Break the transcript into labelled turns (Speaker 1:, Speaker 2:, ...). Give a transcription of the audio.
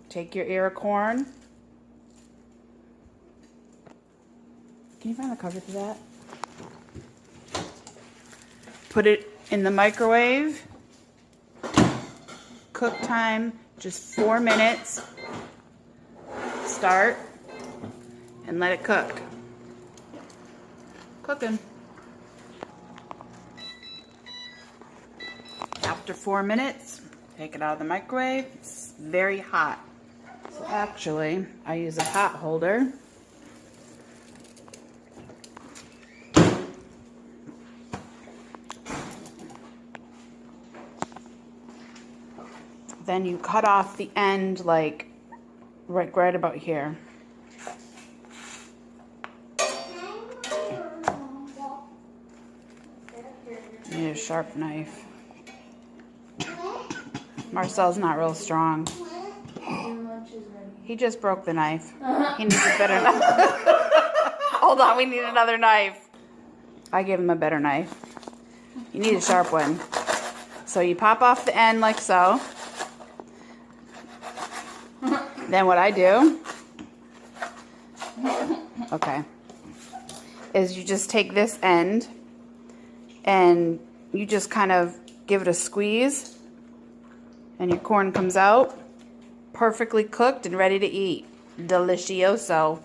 Speaker 1: take your ear of corn. Can you find the cover to that? Put it in the microwave. Cook time, just 4 minutes. Start and let it cook. Cooking. After 4 minutes, take it out of the microwave. It's very hot. So actually, I use a hot holder. Then you cut off the end like right about here. You need a sharp knife. Marcel's not real strong. He just broke the knife. He needs a better knife. Hold on, we need another knife. I gave him a better knife. You need a sharp one. So you pop off the end like so. Then what I do, okay, is you just take this end and you just kind of give it a squeeze and your corn comes out perfectly cooked and ready to eat. Delicioso.